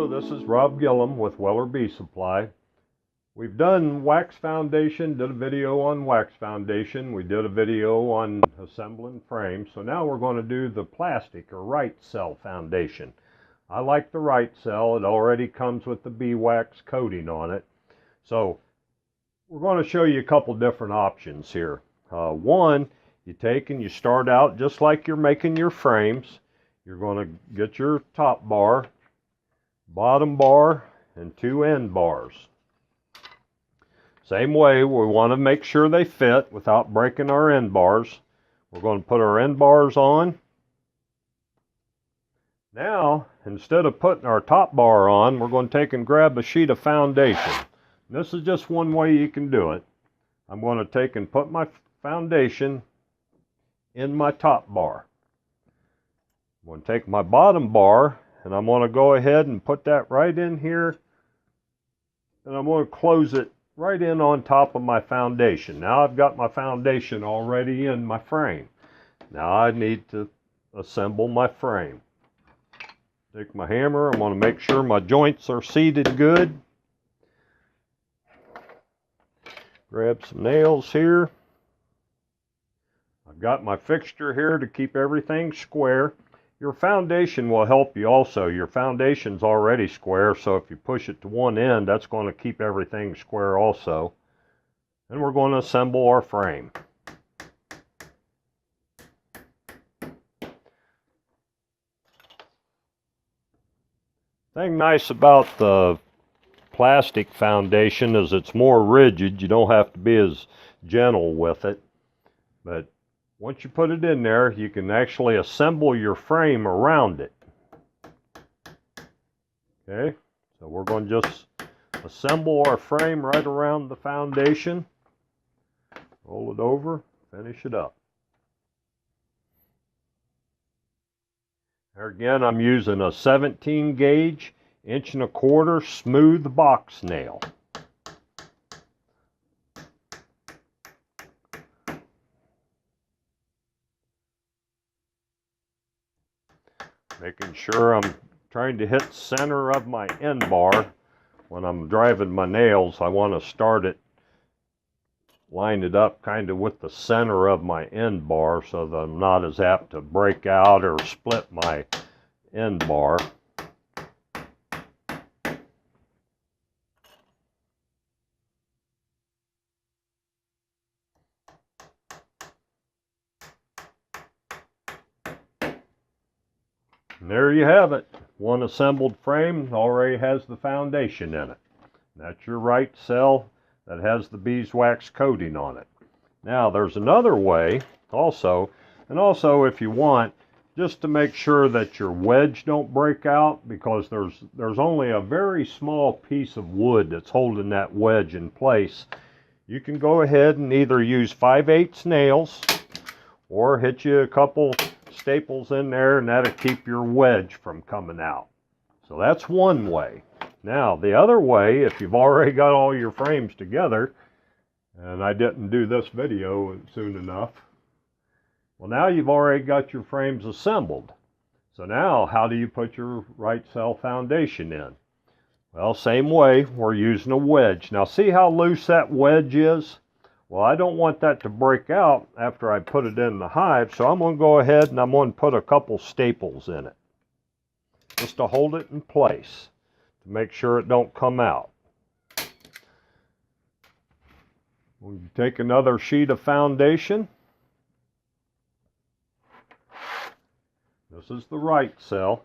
Hello, this is Rob Gillum with Weller Bee Supply. We've done wax foundation, did a video on wax foundation. We did a video on assembling frames. So now we're going to do the plastic or Rite-Cell foundation. I like the Rite-Cell. It already comes with the beeswax coating on it. So we're going to show you a couple different options here. One, you take and you start out just like you're making your frames. You're going to get your top bar, bottom bar, and two end bars. Same way, we want to make sure they fit without breaking our end bars. We're going to put our end bars on. Now, instead of putting our top bar on, we're going to take and grab a sheet of foundation. This is just one way you can do it. I'm going to take and put my foundation in my top bar. I'm going to take my bottom bar and I'm going to go ahead and put that right in here, and I'm going to close it right in on top of my foundation. Now I've got my foundation already in my frame. Now I need to assemble my frame. Take my hammer, I'm going to make sure my joints are seated good. Grab some nails here. I've got my fixture here to keep everything square. Your foundation will help you also. Your foundation's already square, so if you push it to one end, that's going to keep everything square also. And we're going to assemble our frame. Thing nice about the plastic foundation is it's more rigid. You don't have to be as gentle with it. But once you put it in there, you can actually assemble your frame around it. Okay, so we're going to just assemble our frame right around the foundation. Roll it over, finish it up. There again, I'm using a 17 gauge, 1¼ inch smooth box nail. Making sure I'm trying to hit center of my end bar. When I'm driving my nails, I want to start it, line it up kind of with the center of my end bar so that I'm not as apt to break out or split my end bar. And there you have it. One assembled frame already has the foundation in it. That's your Rite-Cell that has the beeswax coating on it. Now there's another way also, and also if you want, just to make sure that your wedge don't break out, because there's only a very small piece of wood that's holding that wedge in place. You can go ahead and either use 5/8 nails or hit you a couple staples in there, and that'll keep your wedge from coming out. So that's one way. Now the other way, if you've already got all your frames together, and I didn't do this video soon enough, well, now you've already got your frames assembled. So now how do you put your Rite-Cell foundation in? Well, same way, we're using a wedge. Now see how loose that wedge is? Well, I don't want that to break out after I put it in the hive, so I'm going to go ahead and I'm going to put a couple staples in it, just to hold it in place, to make sure it don't come out. We'll take another sheet of foundation. This is the Rite-Cell,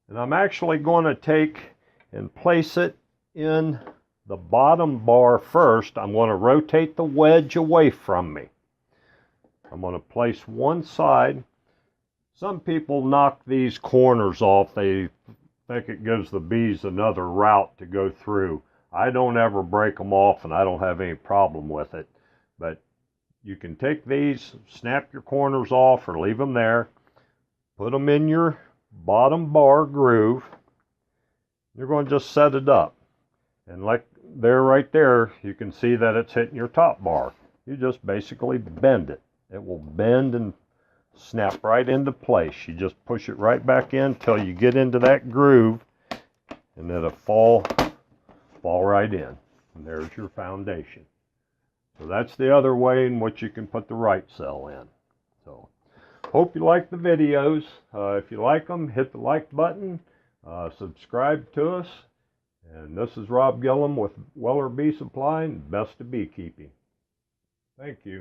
and I'm actually going to take and place it in the bottom bar first. I'm going to rotate the wedge away from me. I'm going to place one side. Some people knock these corners off. They think it gives the bees another route to go through. I don't ever break them off, and I don't have any problem with it. But you can take these, snap your corners off or leave them there. Put them in your bottom bar groove. You're going to just set it up. And like there, right there, you can see that it's hitting your top bar. You just basically bend it. It will bend and snap right into place. You just push it right back in until you get into that groove, and it'll fall right in. And there's your foundation. So that's the other way in which you can put the Rite-Cell in. So hope you like the videos. If you like them, hit the like button, subscribe to us. And this is Rob Gillum with Weller Bee Supply, and best of beekeeping. Thank you.